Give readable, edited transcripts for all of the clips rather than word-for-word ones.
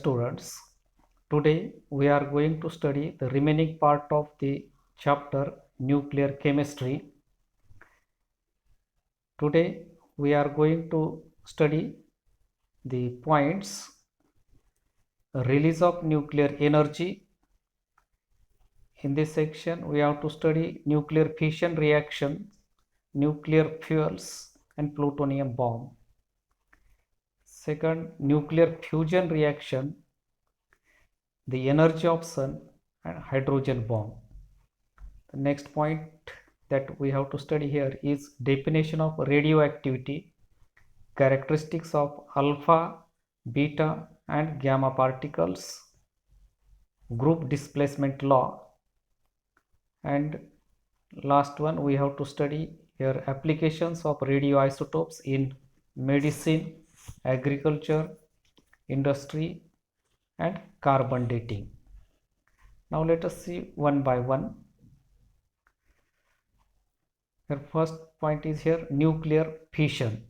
students. Today we are going to study the remaining part of the chapter nuclear chemistry. Today we are going to study the points: release of nuclear energy. In this section we have to study nuclear fission reaction, nuclear fuels and plutonium bomb. Second, nuclear fusion reaction, the energy option and hydrogen bomb. The next point that we have to study here is definition of radioactivity, characteristics of alpha, beta and gamma particles, group displacement law, and last one we have to study here applications of radioisotopes in medicine, agriculture, industry and carbon dating. Now let us see one by one. Your first point is here nuclear fission.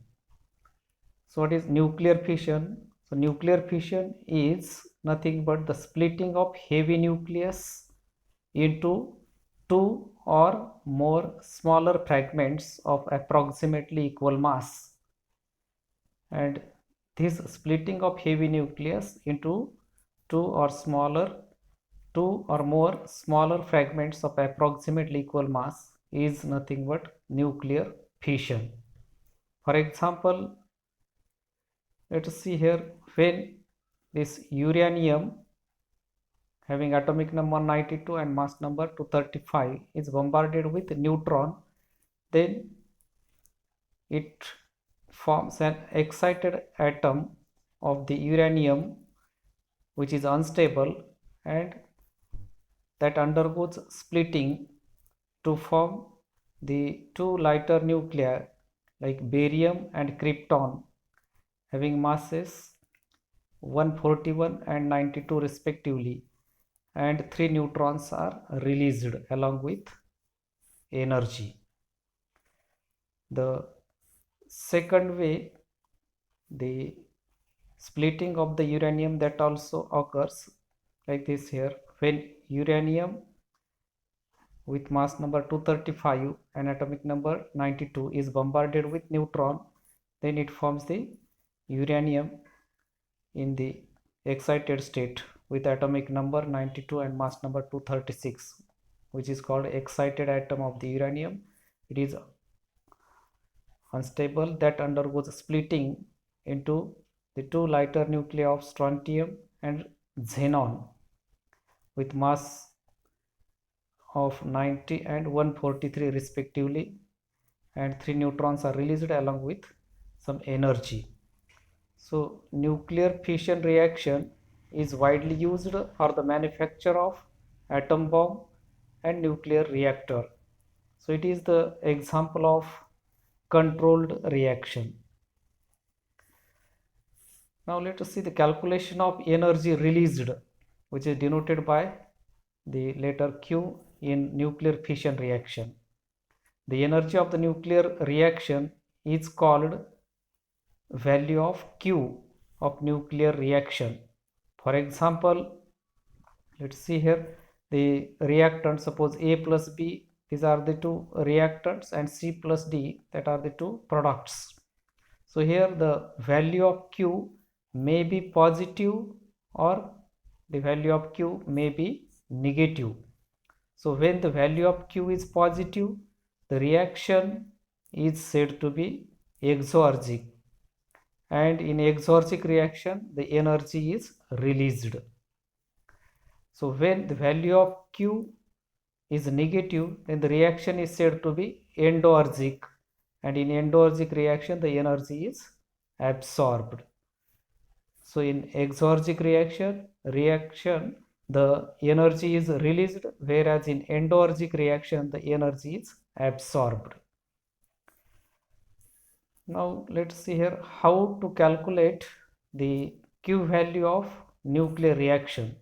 So what is nuclear fission? So nuclear fission is nothing but the splitting of heavy nucleus into two or more smaller fragments of approximately equal mass, and this splitting of heavy nucleus into two or more smaller fragments of approximately equal mass is nothing but nuclear fission. For example, let us see here, when this uranium having atomic number 92 and mass number 235 is bombarded with neutron, then it forms an excited atom of the uranium which is unstable, and that undergoes splitting to form the two lighter nuclei like barium and krypton having masses 141 and 92 respectively, and 3 neutrons are released along with energy. The second way, the splitting of the uranium that also occurs like this here, when uranium with mass number 235 and atomic number 92 is bombarded with neutron, then it forms the uranium in the excited state with atomic number 92 and mass number 236, which is called excited atom of the uranium. It is unstable, that undergoes splitting into the two lighter nuclei of strontium and xenon with mass of 90 and 143 respectively, and 3 neutrons are released along with some energy. So nuclear fission reaction is widely used for the manufacture of atom bomb and nuclear reactor. So it is the example of controlled reaction. Now let us see the calculation of energy released, which is denoted by the letter Q in nuclear fission reaction. The energy of the nuclear reaction is called value of Q of nuclear reaction. For example, let's see here the reactants, suppose A plus B, these are the two reactants, and C plus D, that are the two products. So here the value of Q may be positive or the value of Q may be negative. So when the value of Q is positive, the reaction is said to be exorgic, and in exorgic reaction the energy is released. So when the value of Q is negative, then the reaction is said to be endorgic, and in endorgic reaction the energy is absorbed. So in exorgic reaction the energy is released, whereas in endorgic reaction the energy is absorbed. Now let's see here how to calculate the Q value of nuclear reaction.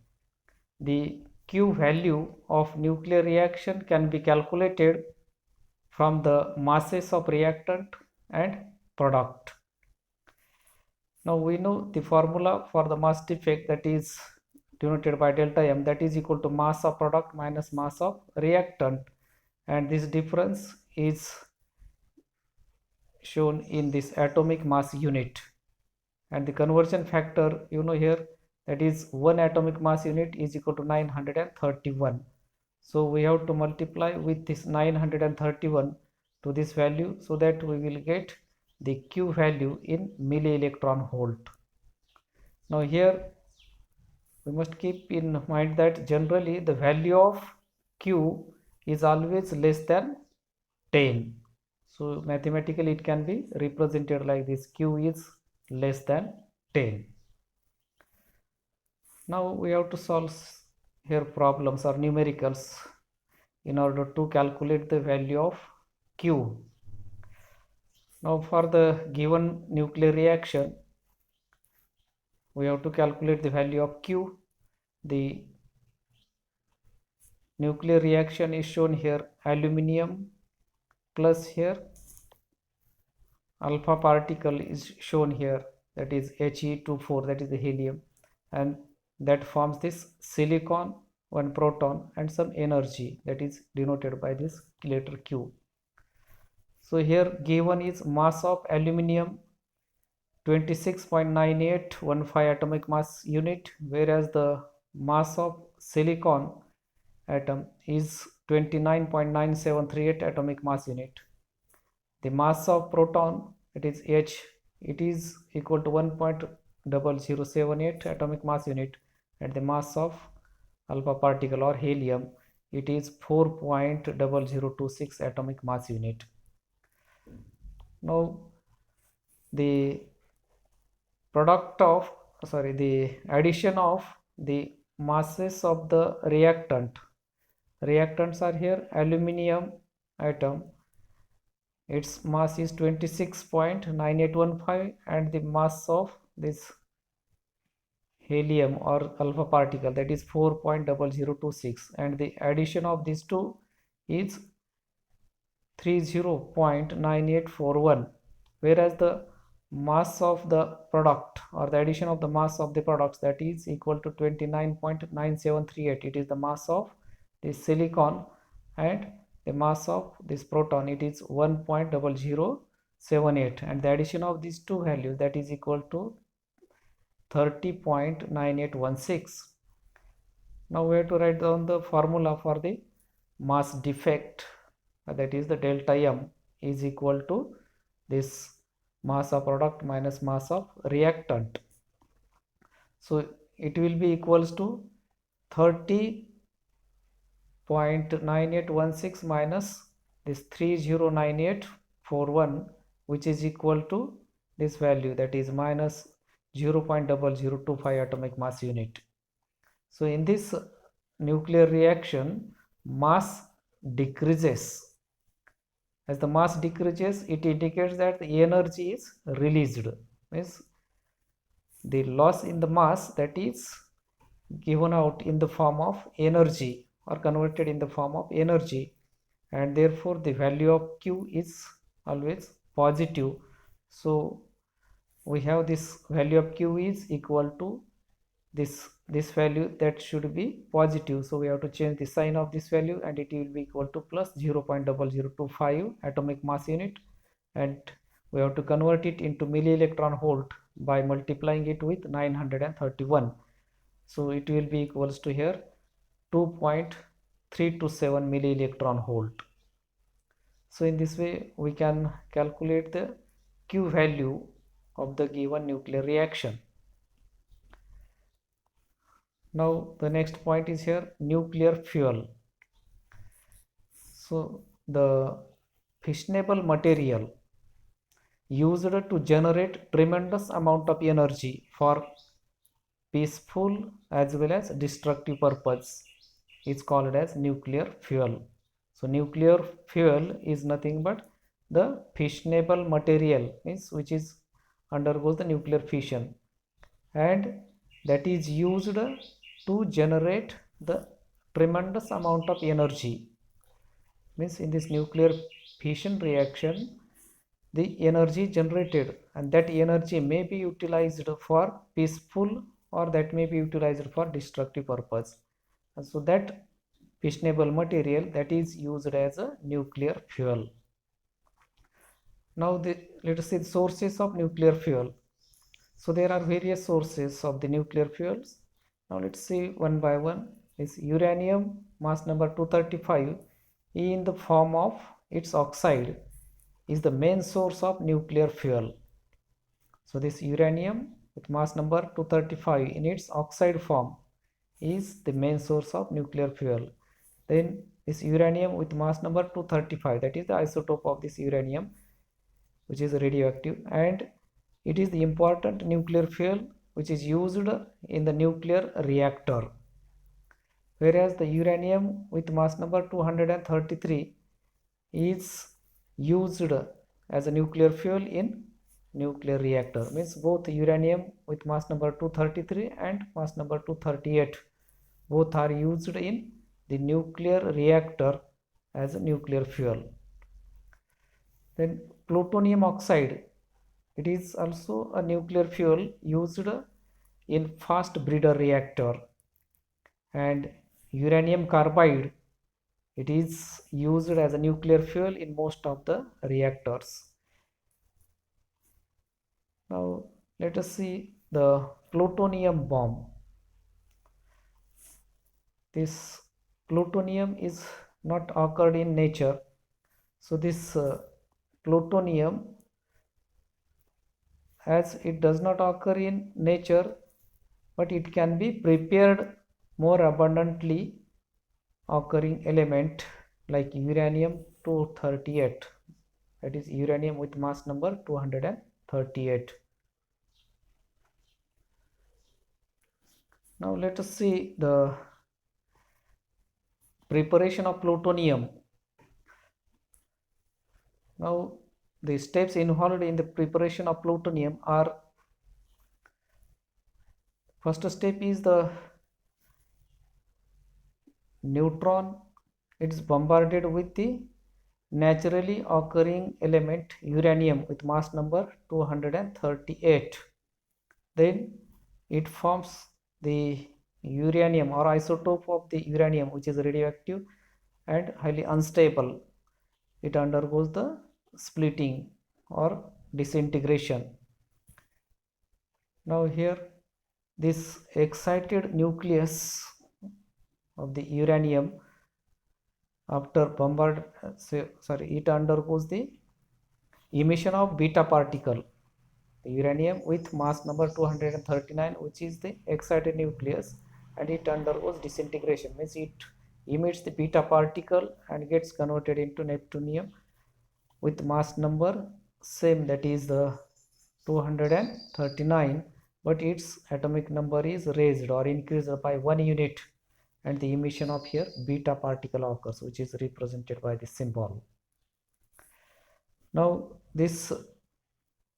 The Q value of nuclear reaction can be calculated from the masses of reactant and product. Now we know the formula for the mass defect, that is denoted by delta M, that is equal to mass of product minus mass of reactant, and this difference is shown in this atomic mass unit, and the conversion factor you know here, that is 1 atomic mass unit is equal to 931. So we have to multiply with this 931 to this value, so that we will get the Q value in milli electron volt. Now here we must keep in mind that generally the value of Q is always less than 10. So mathematically it can be represented like this: Q is less than 10. Now we have to solve here problems or numericals in order to calculate the value of Q. Now for the given nuclear reaction, we have to calculate the value of Q. The nuclear reaction is shown here: aluminium plus here alpha particle is shown here, that is He24, that is the helium, and that forms this silicon, one proton and some energy, that is denoted by this letter Q. So here given is mass of aluminium 26.9815 atomic mass unit, whereas the mass of silicon atom is 29.9738 atomic mass unit. The mass of proton, it is H, it is equal to 1.0078 atomic mass unit, and the mass of alpha particle or helium, it is 4.0026 atomic mass unit. Now the addition of the masses of the reactants are here: aluminium atom, its mass is 26.9815, and the mass of this helium or alpha particle, that is 4.0026, and the addition of these two is 30.9841, whereas the mass of the product or the addition of the mass of the products, that is equal to 29.9738. it is the mass of this silicon, and the mass of this proton, it is 1.0078, and the addition of these two values, that is equal to 30.9816. Now we have to write down the formula for the mass defect, that is the delta M is equal to this mass of product minus mass of reactant. So it will be equals to 30.9816 minus this 309841, which is equal to this value, that is minus 0.0025 atomic mass unit. So in this nuclear reaction, mass decreases. As the mass decreases, it indicates that the energy is released, means the loss in the mass, that is given out in the form of energy or converted in the form of energy, and therefore the value of Q is always positive. So we have this value of Q is equal to this value, that should be positive. So we have to change the sign of this value, and it will be equal to plus 0.0025 atomic mass unit, and we have to convert it into milli electron volt by multiplying it with 931. So it will be equals to here 2.327 milli electron volt. So in this way we can calculate the Q value of the given nuclear reaction. Now the next point is here nuclear fuel. So the fissionable material used to generate tremendous amount of energy for peaceful as well as destructive purpose is called as nuclear fuel. So nuclear fuel is nothing but the fissionable material, means which is undergoes the nuclear fission, and that is used to generate the tremendous amount of energy. Means in this nuclear fission reaction, the energy generated, and that energy may be utilized for peaceful or that may be utilized for destructive purpose. And so that fissionable material that is used as a nuclear fuel. Now let us see the sources of nuclear fuel. So there are various sources of the nuclear fuels. Now let's see one by one. Is uranium, mass number 235, in the form of its oxide, is the main source of nuclear fuel. So this uranium with mass number 235 in its oxide form is the main source of nuclear fuel. Then this uranium with mass number 235, that is the isotope of this uranium, which is radioactive, and it is the important nuclear fuel which is used in the nuclear reactor. Whereas the uranium with mass number 233 is used as a nuclear fuel in nuclear reactor. Means both uranium with mass number 233 and mass number 238 both are used in the nuclear reactor as a nuclear fuel. Then plutonium oxide, it is also a nuclear fuel used in fast breeder reactor. And uranium carbide, it is used as a nuclear fuel in most of the reactors. Now let us see the plutonium bomb. This plutonium is not occurred in nature. So this plutonium, as it does not occur in nature, but it can be prepared more abundantly occurring element like uranium 238, that is uranium with mass number 238. Now let us see the preparation of plutonium. Now the steps involved in the preparation of plutonium are: first step is the neutron. It is bombarded with the naturally occurring element uranium with mass number 238. Then it forms the uranium or isotope of the uranium, which is radioactive and highly unstable. It undergoes the splitting or disintegration. Now here this excited nucleus of the uranium, after it undergoes the emission of beta particle. The uranium with mass number 239, which is the excited nucleus, and it undergoes disintegration, means it emits the beta particle and gets converted into neptunium with mass number same, that is the 239, but its atomic number is raised or increased by 1 unit, and the emission of here beta particle occurs, which is represented by this symbol. Now this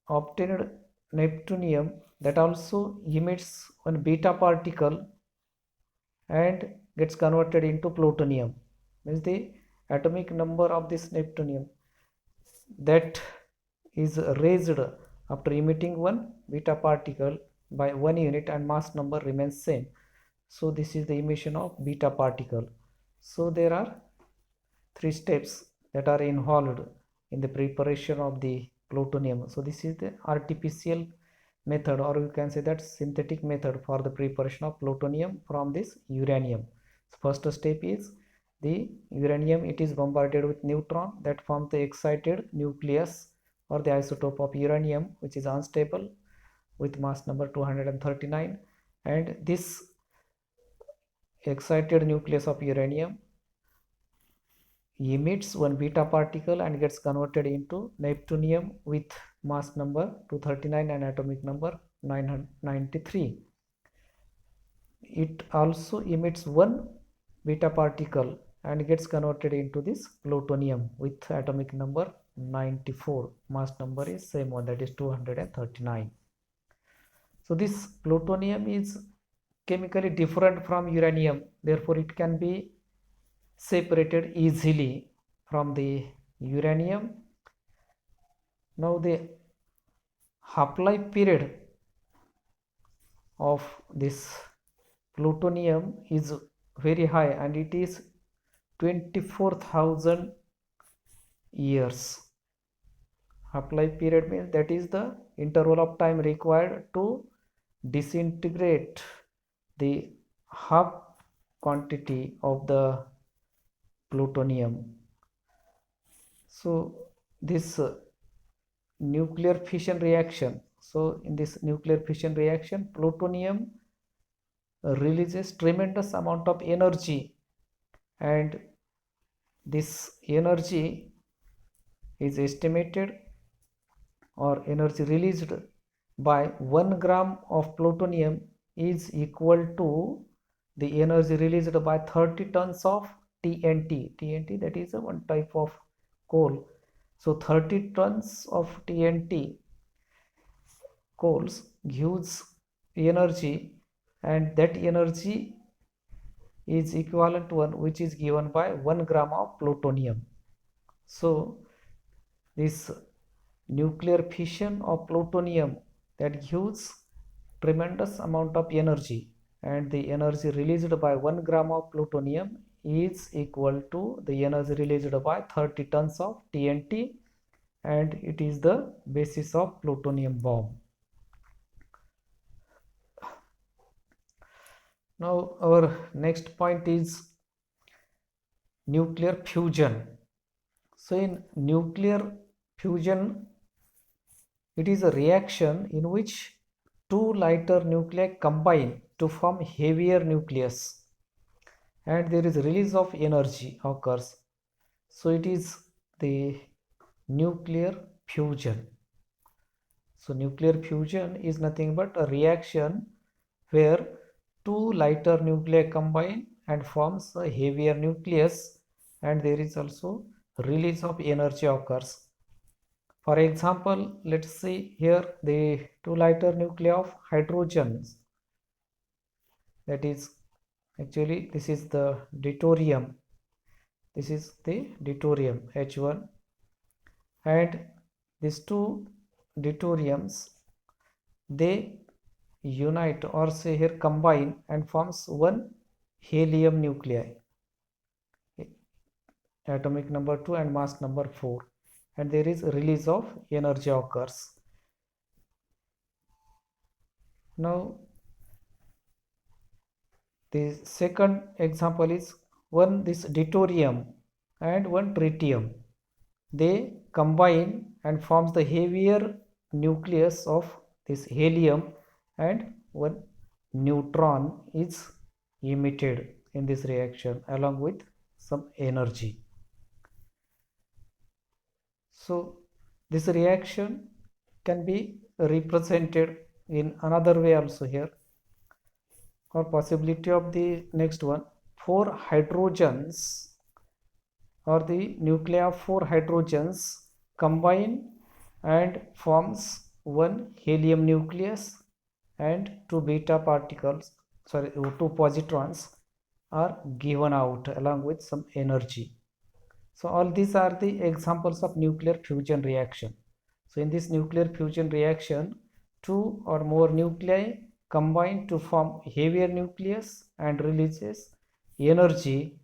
obtained neptunium that also emits one beta particle and gets converted into plutonium, means the atomic number of this neptunium that is raised after emitting one beta particle by 1 unit and mass number remains same. So this is the emission of beta particle. So there are 3 steps that are involved in the preparation of the plutonium. So this is the artificial method, or you can say that synthetic method for the preparation of plutonium from this uranium. So first step is the uranium, it is bombarded with neutron that forms the excited nucleus or the isotope of uranium, which is unstable with mass number 239, and this excited nucleus of uranium emits one beta particle and gets converted into neptunium with mass number 239 and atomic number 993. It also emits one beta particle and gets converted into this plutonium with atomic number 94. Mass number is same one, that is 239. So this plutonium is chemically different from uranium, therefore it can be separated easily from the uranium Now the half-life period of this plutonium is very high, and it is 24,000 years. Half-life period means that is the interval of time required to disintegrate the half quantity of the plutonium. So this nuclear fission reaction, so in this nuclear fission reaction, plutonium releases tremendous amount of energy, and this energy is estimated, or energy released by 1 gram of plutonium is equal to the energy released by 30 tons of TNT. TNT, that is one type of coal. So 30 tons of TNT coals gives energy, and that energy is equivalent to one which is given by 1 gram of plutonium. So this nuclear fission of plutonium, that gives tremendous amount of energy, and the energy released by 1 gram of plutonium is equal to the energy released by 30 tons of TNT, and it is the basis of plutonium bomb. Now our next point is nuclear fusion. So in nuclear fusion, it is a reaction in which two lighter nuclei combine to form heavier nucleus, and there is release of energy occurs. So it is the nuclear fusion. So nuclear fusion is nothing but a reaction where two lighter nuclei combine and forms a heavier nucleus, and there is also release of energy occurs. For example, let's see here the two lighter nuclei of hydrogens, that is, actually this is the deuterium, this is the deuterium H1, and these two deuteriums, they unite, or say here combine, and forms one helium nuclei, atomic number 2 and mass number 4, and there is release of energy occurs. Now the second example is one this deuterium and one tritium, they combine and forms the heavier nucleus of this helium, and one neutron is emitted in this reaction along with some energy. So this reaction can be represented in another way also here, or possibility of the next one, 4 hydrogens, or the nuclei of 4 hydrogens combine and forms one helium nucleus, and 2 beta particles, sorry, 2 positrons are given out along with some energy. So all these are the examples of nuclear fusion reaction. So in this nuclear fusion reaction, 2 or more nuclei combine to form heavier nucleus and releases energy.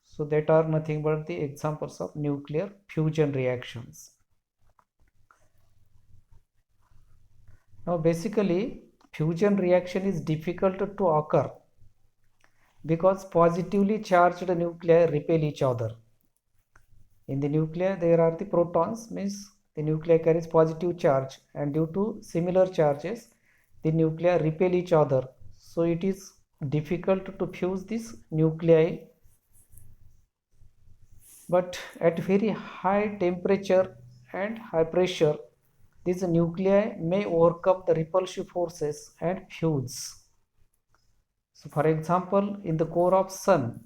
So that are nothing but the examples of nuclear fusion reactions. Now basically fusion reaction is difficult to occur because positively charged nuclei repel each other. In the nuclei there are the protons, means the nuclei carries positive charge, and due to similar charges the nuclei repel each other. So it is difficult to fuse this nuclei, but at very high temperature and high pressure these nuclei may overcome the repulsive forces and fuse. So for example, in the core of Sun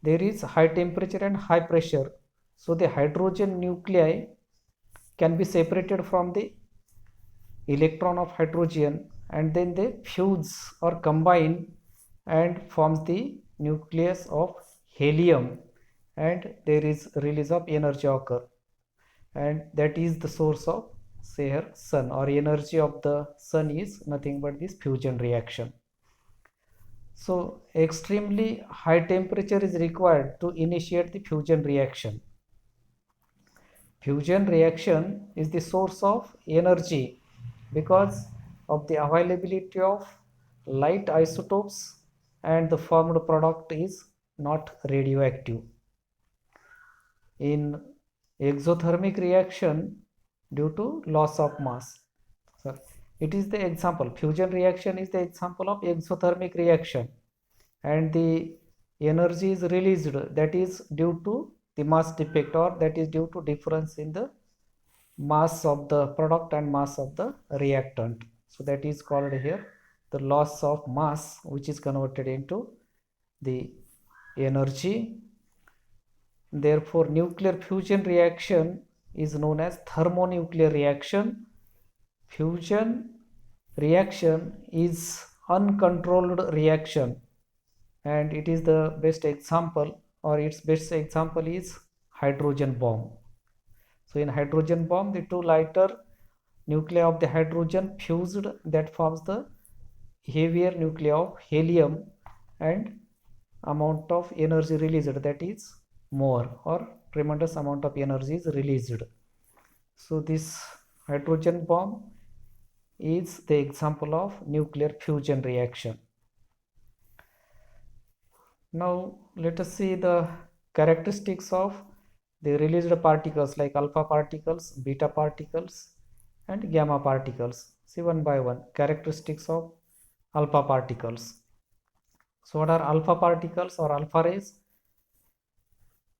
there is high temperature and high pressure, so the hydrogen nuclei can be separated from the electron of hydrogen, and then they fuse or combine and forms the nucleus of helium, and there is release of energy occur. and that is the source of, say here, sun, or energy of the sun is nothing but this fusion reaction. So extremely high temperature is required to initiate the fusion reaction. Fusion reaction is the source of energy because of the availability of light isotopes, and the formed product is not radioactive. In exothermic reaction, due to loss of mass. So it is the example. Fusion reaction is the example of exothermic reaction, and the energy is released, that is due to the mass defect, or that is due to difference in the mass of the product and mass of the reactant. So that is called here the loss of mass, which is converted into the energy. Therefore nuclear fusion reaction is known as thermonuclear reaction. Fusion reaction is uncontrolled reaction, and it is the best example, or its best example is hydrogen bomb. So in hydrogen bomb, the two lighter nuclei of the hydrogen fused, that forms the heavier nuclei of helium, and amount of energy released, that is more, or tremendous amount of energy is released. So this hydrogen bomb is the example of nuclear fusion reaction. Now let us see the characteristics of the released particles, like alpha particles, beta particles, and gamma particles. See one by one characteristics of alpha particles. So what are alpha particles or alpha rays?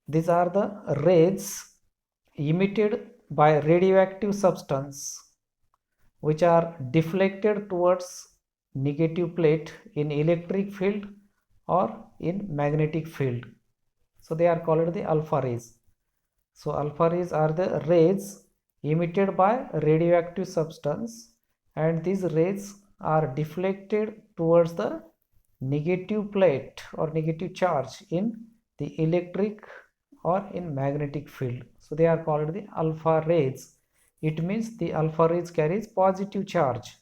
These are the rays emitted by radioactive substance which are deflected towards negative plate in electric field or in magnetic field. So they are called the alpha rays. So alpha rays are the rays emitted by radioactive substance, and these rays are deflected towards the negative plate or negative charge in the electric or in magnetic field. So they are called the alpha rays. It means the alpha rays carries positive charge,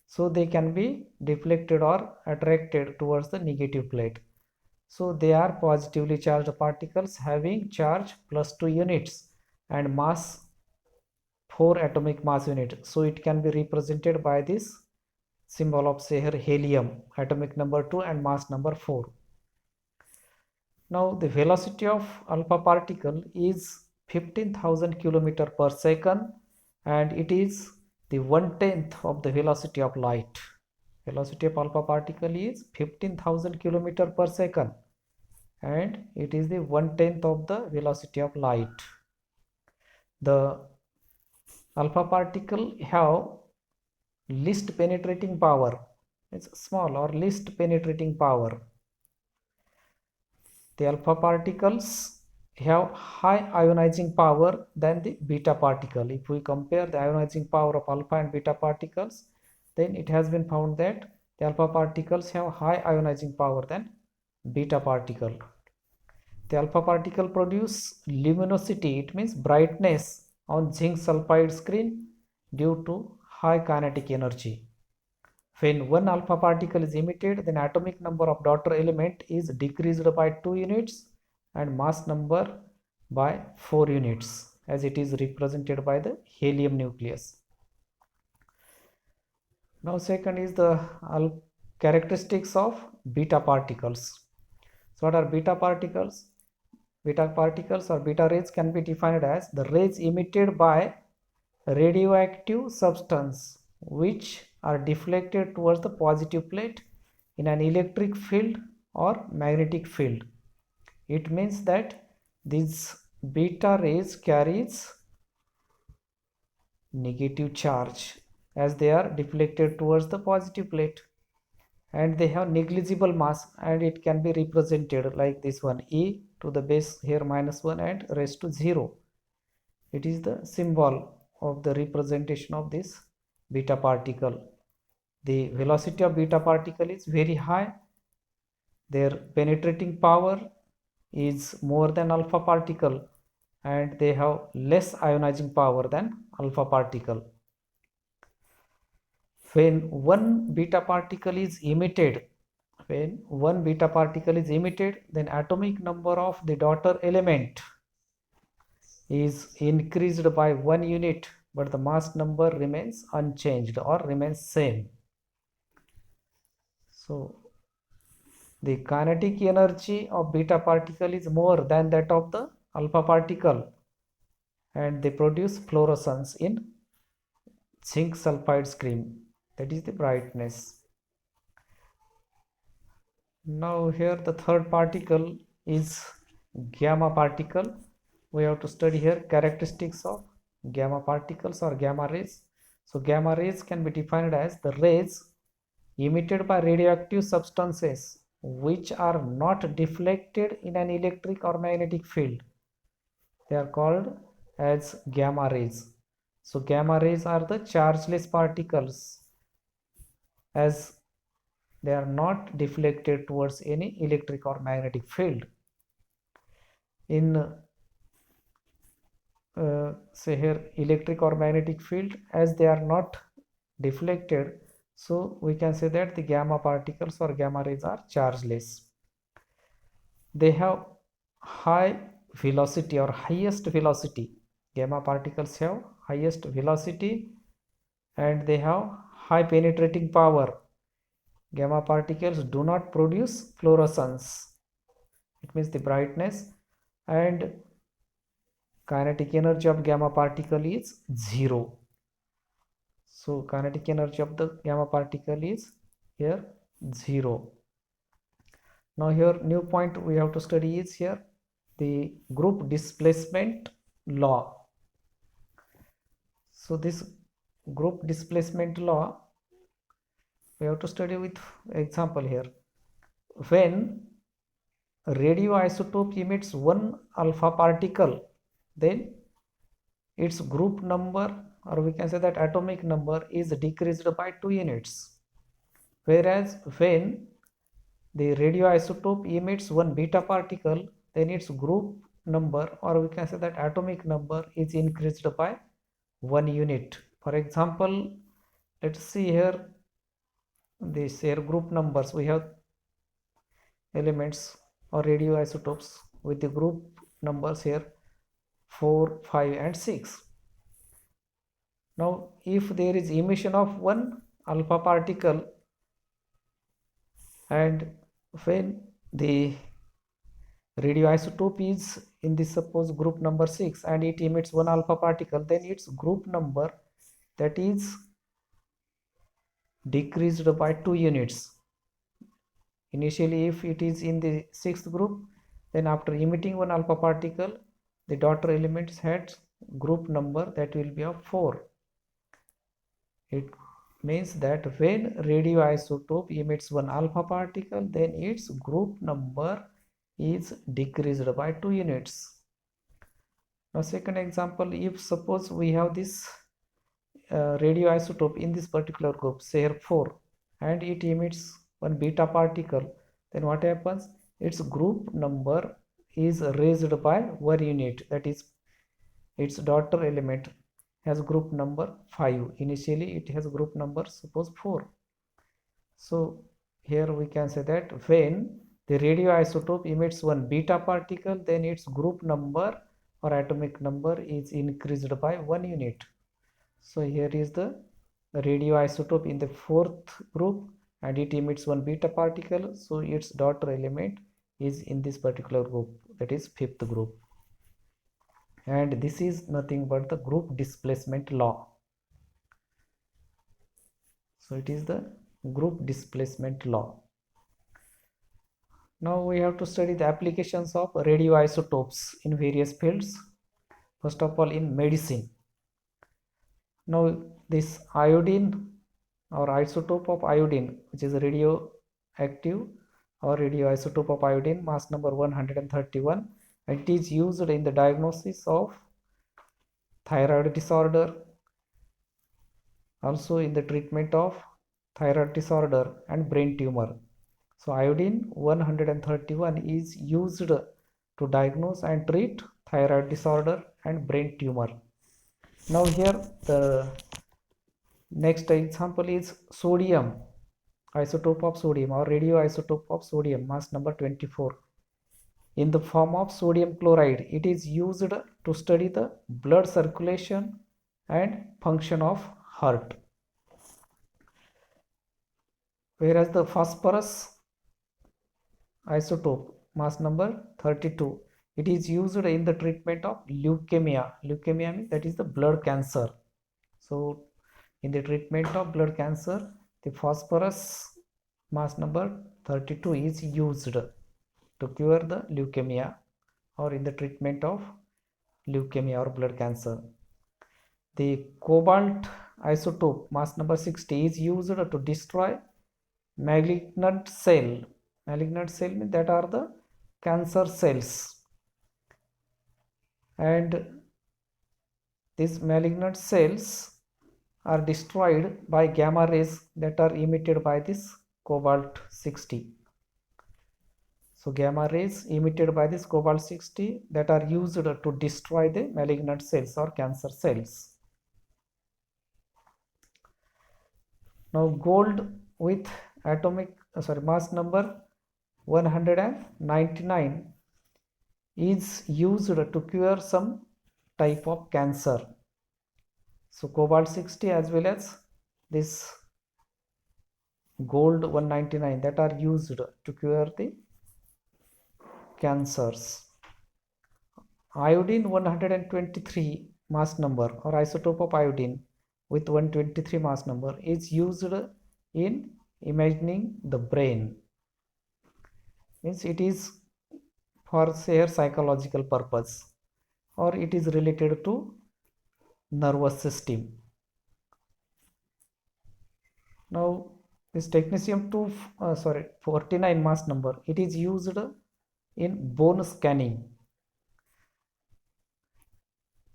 so they can be deflected or attracted towards the negative plate. So they are positively charged particles having charge +2 units and mass 4 atomic mass unit. So it can be represented by this symbol of, say here, helium, atomic number 2 and mass number 4. Now the velocity of alpha particle is 15,000 km per second, and it is the 1/10 of the velocity of light. Velocity of alpha particle is 15,000 km per second, and it is the 1/10 of the velocity of light. The alpha particle have least penetrating power. It's small, or least penetrating power. The alpha particles have high ionizing power than the beta particle. If we compare the ionizing power of alpha and beta particles, then it has been found that the alpha particles have high ionizing power than beta particle. The alpha particle produce luminosity, it means brightness, on zinc sulfide screen due to high kinetic energy. When one alpha particle is emitted, then atomic number of daughter element is decreased by 2 units and mass number by 4 units, as it is represented by the helium nucleus. Now second is the characteristics of beta particles. So what are beta particles? Beta particles or beta rays can be defined as the rays emitted by radioactive substance which are deflected towards the positive plate in an electric field or magnetic field. It means that these beta rays carries negative charge as they are deflected towards the positive plate, and they have negligible mass, and it can be represented like this one, e to the base here -1 and raised to 0. It is the symbol of the representation of this beta particle. The velocity of beta particle is very high. Their penetrating power is more than alpha particle, and they have less ionizing power than alpha particle. When one beta particle is emitted, then atomic number of the daughter element is increased by 1 unit, but the mass number remains unchanged or remains same. So the kinetic energy of beta particle is more than that of the alpha particle, and they produce fluorescence in zinc sulfide screen. That is the brightness. Now here the third particle is gamma particle. We have to study here characteristics of gamma particles or gamma rays. So gamma rays can be defined as the rays emitted by radioactive substances which are not deflected in an electric or magnetic field. They are called as gamma rays. So gamma rays are the chargeless particles, as they are not deflected towards any electric or magnetic field. In say here electric or magnetic field, as they are not deflected, so we can say that the gamma particles or gamma rays are chargeless. They have high velocity or highest velocity. Gamma particles have highest velocity and they have high penetrating power. Gamma particles do not produce fluorescence, it means the brightness, and kinetic energy of gamma particle is 0. So kinetic energy of the gamma particle is here 0. Now here new point we have to study is here the group displacement law. So this group displacement law we have to study with example here. When radioisotope emits one alpha particle, then its group number, or we can say that atomic number, is decreased by 2 units. Whereas when the radioisotope emits one beta particle, then its group number, or we can say that atomic number, is increased by 1 unit. For example, let's see here these here group numbers. We have elements or radioisotopes with the group numbers here 4, 5 and 6. Now if there is emission of one alpha particle, and when the radioisotope is in this suppose group number 6 and it emits one alpha particle, then its group number, that is decreased by 2 units. Initially if it is in the 6th group, then after emitting one alpha particle, the daughter elements had group number that will be of 4. It means that when radioisotope emits one alpha particle, then its group number is decreased by 2 units. Now second example, if suppose we have this radioisotope in this particular group, say here 4, and it emits one beta particle, then what happens? Its group number is raised by 1 unit, that is its daughter element has group number 5. Initially it has group number suppose 4. So here we can say that when the radioisotope emits one beta particle, then its group number or atomic number is increased by 1 unit. So here is the radioisotope in the 4th group and it emits one beta particle, so its daughter element is in this particular group, that is 5th group. And this is nothing but the group displacement law. So it is the group displacement law. Now we have to study the applications of radioisotopes in various fields. First of all, in medicine. Now this iodine or isotope of iodine, which is radioactive or radioisotope of iodine, mass number 131, and it is used in the diagnosis of thyroid disorder, also in the treatment of thyroid disorder and brain tumor. So iodine 131 is used to diagnose and treat thyroid disorder, and brain tumor. Now here the next example is sodium, isotope of sodium or radioisotope of sodium, mass number 24. In the form of sodium chloride, it is used to study the blood circulation and function of heart. Whereas the phosphorus isotope, mass number 32, it is used in the treatment of leukemia. Leukemia means that is the blood cancer. So in the treatment of blood cancer, the phosphorus mass number 32 is used to cure the leukemia or in the treatment of leukemia or blood cancer. The cobalt isotope, mass number 60, is used to destroy malignant cell. Malignant cell means that are the cancer cells, and these malignant cells are destroyed by gamma rays that are emitted by this cobalt 60. So gamma rays emitted by this cobalt 60 that are used to destroy the malignant cells or cancer cells. Now gold with mass number 199 is used to cure some type of cancer. So cobalt 60 as well as this gold 199 that are used to cure the cancers. Iodine 123 mass number or isotope of iodine with 123 mass number is used in imagining the brain. Means it is for say psychological purpose or it is related to nervous system. Now this technetium 49 mass number, it is used in bone scanning.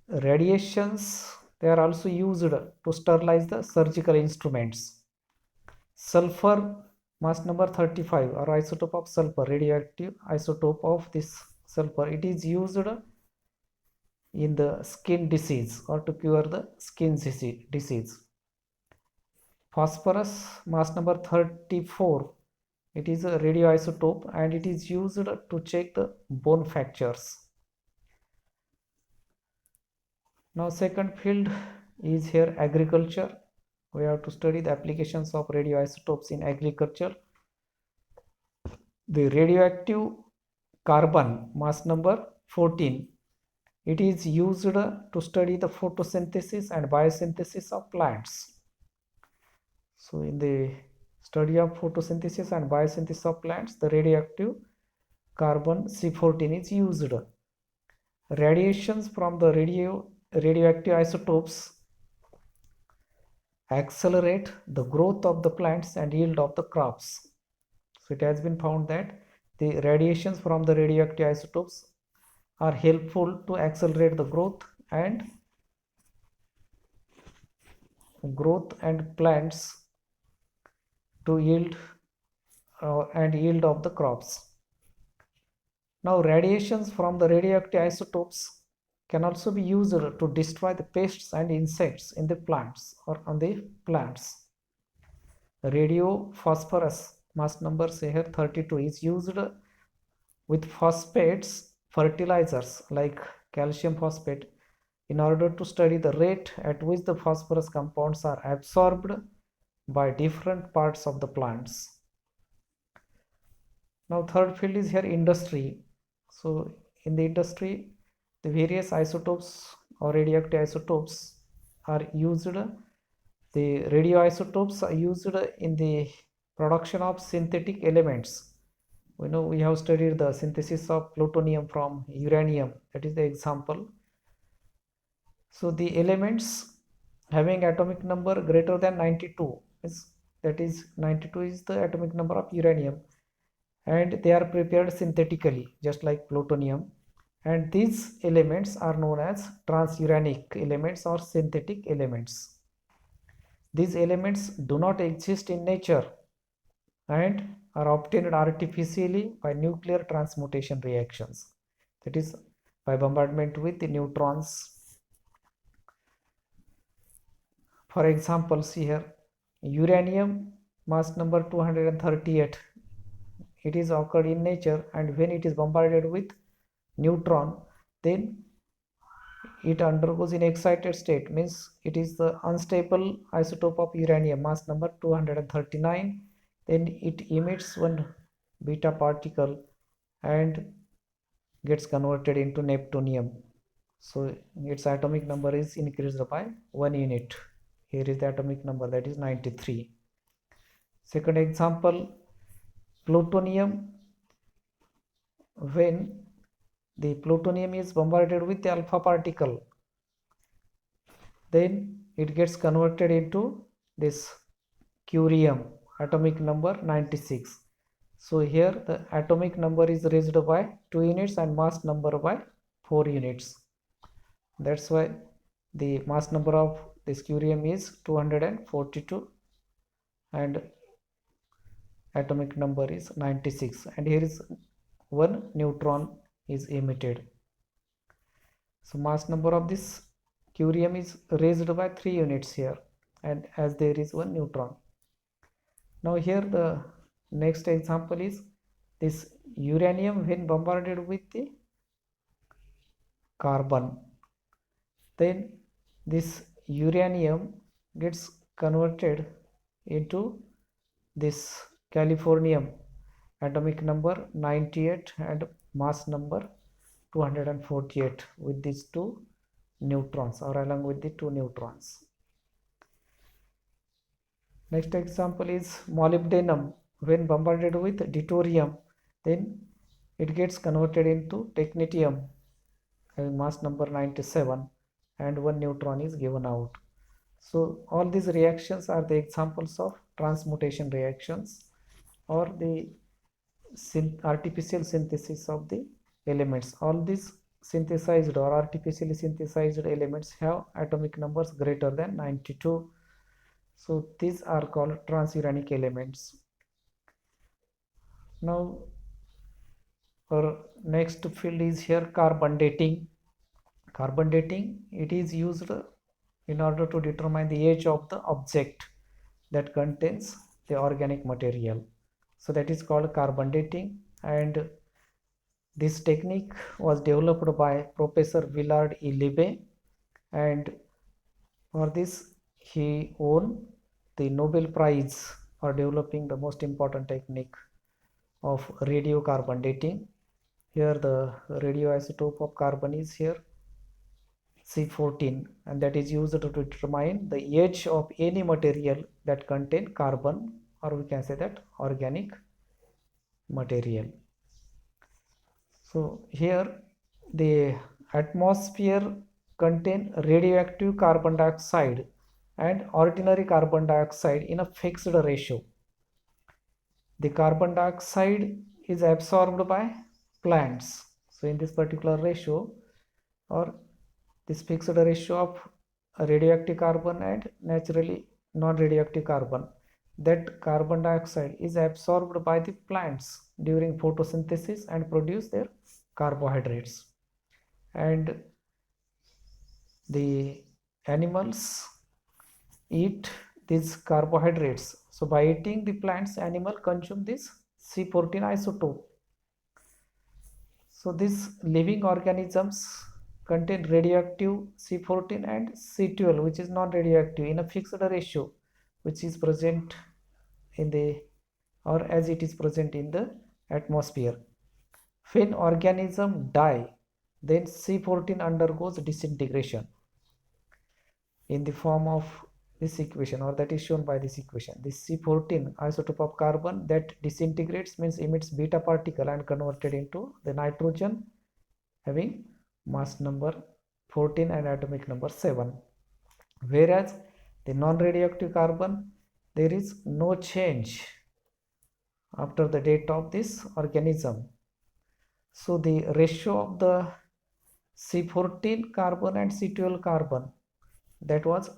Radiations, they are also used to sterilize the surgical instruments. Sulfur mass number 35 or isotope of sulfur, radioactive isotope of this sulfur, it is used in the skin disease or to cure the skin disease. Phosphorus mass number 34, it is a radioisotope and it is used to check the bone fractures. Now second field is here agriculture. We have to study the applications of radioisotopes in agriculture. The radioactive carbon mass number 14, it is used to study the photosynthesis and biosynthesis of plants. So in the study of photosynthesis and biosynthesis of plants, the radioactive carbon C14 is used. Radiations from the radioactive isotopes accelerate the growth of the plants and yield of the crops. So it has been found that the radiations from the radioactive isotopes are helpful to accelerate the growth and plants to yield of the crops. Now radiations from the radioactive isotopes can also be used to destroy the pests and insects in the plants or on the plants. Radio phosphorus mass number say here 32 is used with phosphates fertilizers like calcium phosphate in order to study the rate at which the phosphorus compounds are absorbed by different parts of the plants. Now third field is here industry. So in the industry, the various isotopes or radioactive isotopes are used. The radioisotopes are used in the production of synthetic elements. We know we have studied the synthesis of plutonium from uranium, that is the example. So the elements having atomic number greater than 92 that is 92 is the atomic number of uranium, and they are prepared synthetically just like plutonium, and these elements are known as transuranic elements or synthetic elements. These elements do not exist in nature and are obtained artificially by nuclear transmutation reactions. That is, by bombardment with the neutrons. For example, see here, uranium mass number 238. It is occurred in nature, and when it is bombarded with neutron, then it undergoes in excited state, means it is the unstable isotope of uranium, mass number 239. Then it emits one beta particle and gets converted into neptunium. So its atomic number is increased by 1 unit. Here is the atomic number, that is 93. Second example, plutonium. When the plutonium is bombarded with the alpha particle, then it gets converted into this curium, atomic number 96. So here the atomic number is raised by 2 units and mass number by 4 units. That's why the mass number of this curium is 242 and atomic number is 96, and here is one neutron is emitted. So mass number of this curium is raised by 3 units here, and as there is one neutron. Now here the next example is this uranium when bombarded with the carbon, then this uranium gets converted into this californium, atomic number 98 and mass number 248 with these two neutrons, or along with the two neutrons. Next example is molybdenum. When bombarded with deuterium, then it gets converted into technetium having mass number 97 and one neutron is given out. So all these reactions are the examples of transmutation reactions, or the artificial synthesis of the elements. All these synthesized or artificially synthesized elements have atomic numbers greater than 92. So these are called transuranic elements. Now our next field is here carbon dating. Carbon dating, it is used in order to determine the age of the object that contains the organic material. So that is called carbon dating, and this technique was developed by Professor Willard E. Libbe, and for this he won the Nobel Prize for developing the most important technique of radiocarbon dating. Here the radioisotope of carbon is here C14, and that is used to determine the age of any material that contain carbon, or we can say that organic material. So here the atmosphere contain radioactive carbon dioxide and ordinary carbon dioxide in a fixed ratio. The carbon dioxide is absorbed by plants. So in this particular ratio, or this fixed ratio of radioactive carbon and naturally non-radioactive carbon, that carbon dioxide is absorbed by the plants during photosynthesis and produce their carbohydrates, and the animals eat these carbohydrates. So by eating the plants, animal consume this C14 isotope. So these living organisms contain radioactive C14 and C12, which is non-radioactive, in a fixed ratio, which is present in the, or as it is present in the atmosphere. When organism die, then C14 undergoes disintegration in the form of this equation, or that is shown by this equation. This C14 isotope of carbon that disintegrates, means emits beta particle and converted into the nitrogen having mass number 14 and atomic number 7. Whereas the non-radioactive carbon, there is no change after the date of this organism. So the ratio of the C14 carbon and C12 carbon, that was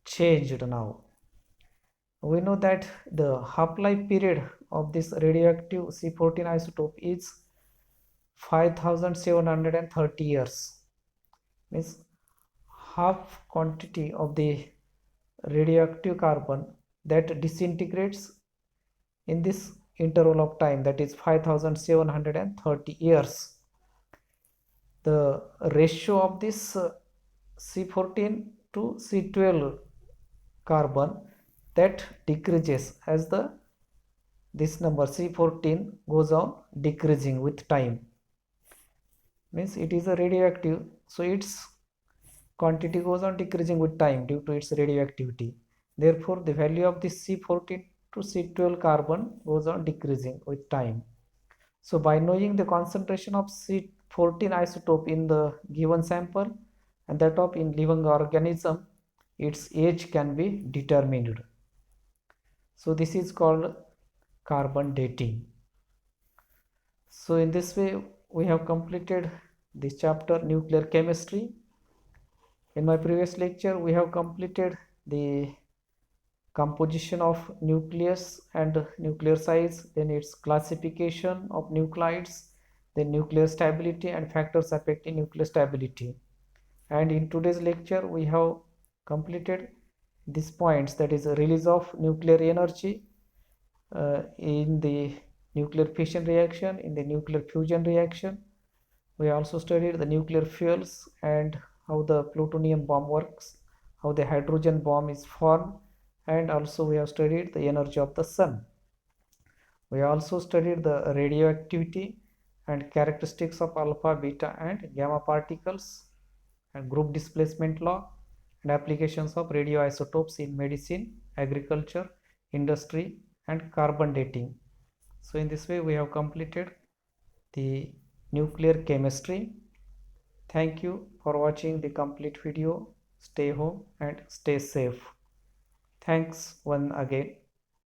changed now. We know that the half-life period of this radioactive C14 isotope is 5730 years, means half quantity of the radioactive carbon that disintegrates in this interval of time, that is 5730 years. The ratio of this C14 to C12 carbon that decreases as the this number C14 goes on decreasing with time, means it is a radioactive, so its quantity goes on decreasing with time due to its radioactivity. Therefore, the value of this C14 to C12 carbon goes on decreasing with time. So by knowing the concentration of C14 isotope in the given sample and that of in living organism, its age can be determined. So this is called carbon dating. So in this way we have completed this chapter nuclear chemistry. In my previous lecture we have completed the composition of nucleus and nuclear size, then its classification of nuclides, then nuclear stability and factors affecting nuclear stability. And in today's lecture we have completed these points, that is a release of nuclear energy in the nuclear fission reaction, in the nuclear fusion reaction. We also studied the nuclear fuels and how the plutonium bomb works, how the hydrogen bomb is formed, and also we have studied the energy of the sun. We also studied the radioactivity and characteristics of alpha, beta and gamma particles, and group displacement law, and applications of radioisotopes in medicine, agriculture, industry and carbon dating. So in this way we have completed the nuclear chemistry. Thank you for watching the complete video. Stay home and stay safe. Thanks once again.